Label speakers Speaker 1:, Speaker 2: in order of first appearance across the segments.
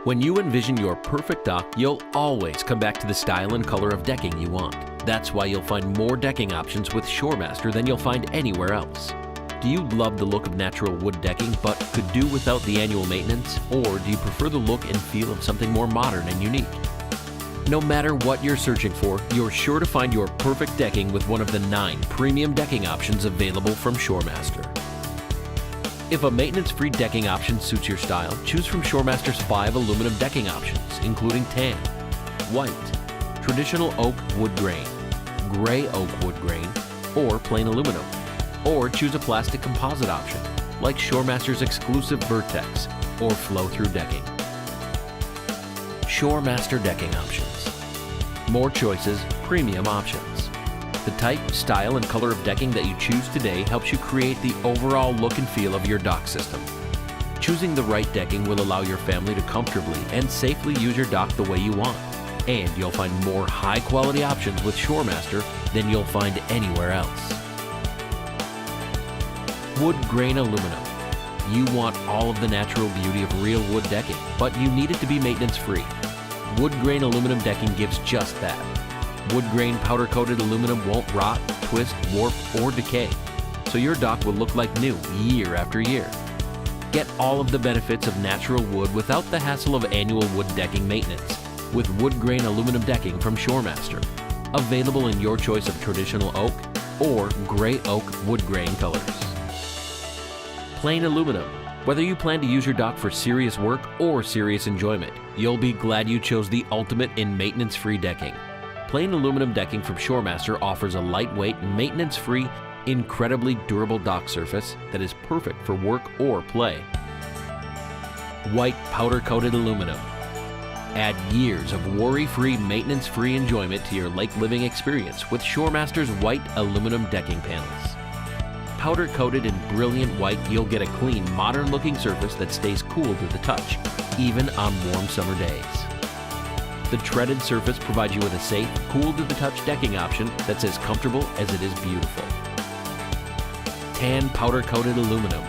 Speaker 1: When you envision your perfect dock, you'll always come back to the style and color of decking you want. That's why you'll find more decking options with ShoreMaster than you'll find anywhere else. Do you love the look of natural wood decking but could do without the annual maintenance? Or do you prefer the look and feel of something more modern and unique? No matter what you're searching for, you're sure to find your perfect decking with one of the 9 premium decking options available from ShoreMaster. If a maintenance-free decking option suits your style, choose from ShoreMaster's 5 aluminum decking options, including tan, white, traditional oak wood grain, gray oak wood grain, or plain aluminum. Or choose a plastic composite option, like ShoreMaster's exclusive Vertex or flow-through decking. ShoreMaster decking options. More choices, premium options. The type, style, and color of decking that you choose today helps you create the overall look and feel of your dock system. Choosing the right decking will allow your family to comfortably and safely use your dock the way you want. And you'll find more high-quality options with ShoreMaster than you'll find anywhere else. Wood grain aluminum. You want all of the natural beauty of real wood decking, but you need it to be maintenance-free. Wood grain aluminum decking gives just that. Wood grain powder-coated aluminum won't rot, twist, warp, or decay, so your dock will look like new year after year. Get all of the benefits of natural wood without the hassle of annual wood decking maintenance with wood grain aluminum decking from ShoreMaster. Available in your choice of traditional oak or gray oak wood grain colors. Plain aluminum. Whether you plan to use your dock for serious work or serious enjoyment, you'll be glad you chose the ultimate in maintenance-free decking. Plain aluminum decking from ShoreMaster offers a lightweight, maintenance-free, incredibly durable dock surface that is perfect for work or play. White powder-coated aluminum. Add years of worry-free, maintenance-free enjoyment to your lake living experience with ShoreMaster's white aluminum decking panels. Powder-coated in brilliant white, you'll get a clean, modern-looking surface that stays cool to the touch, even on warm summer days. The treaded surface provides you with a safe, cool-to-the-touch decking option that's as comfortable as it is beautiful. Tan powder-coated aluminum.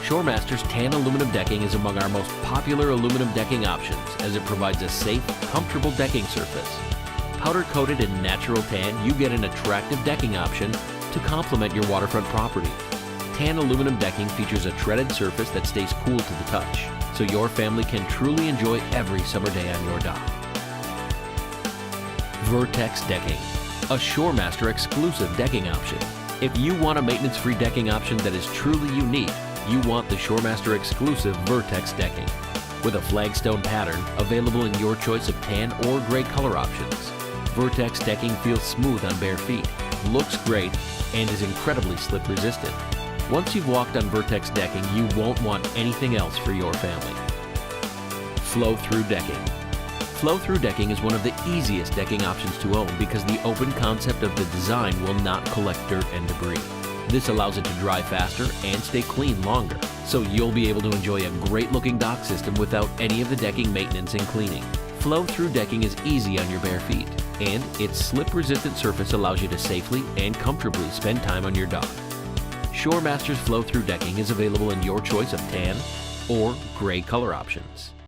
Speaker 1: ShoreMaster's tan aluminum decking is among our most popular aluminum decking options as it provides a safe, comfortable decking surface. Powder-coated in natural tan, you get an attractive decking option to complement your waterfront property. Tan aluminum decking features a treaded surface that stays cool to the touch, so your family can truly enjoy every summer day on your dock. Vertex decking, a ShoreMaster exclusive decking option. If you want a maintenance-free decking option that is truly unique, you want the ShoreMaster exclusive Vertex decking. With a flagstone pattern available in your choice of tan or gray color options. Vertex decking feels smooth on bare feet, looks great, and is incredibly slip resistant. Once you've walked on Vertex decking, you won't want anything else for your family. Flow-through decking. Flow-through decking is one of the easiest decking options to own because the open concept of the design will not collect dirt and debris. This allows it to dry faster and stay clean longer, so you'll be able to enjoy a great-looking dock system without any of the decking maintenance and cleaning. Flow-through decking is easy on your bare feet, and its slip-resistant surface allows you to safely and comfortably spend time on your dock. ShoreMaster's flow-through decking is available in your choice of tan or gray color options.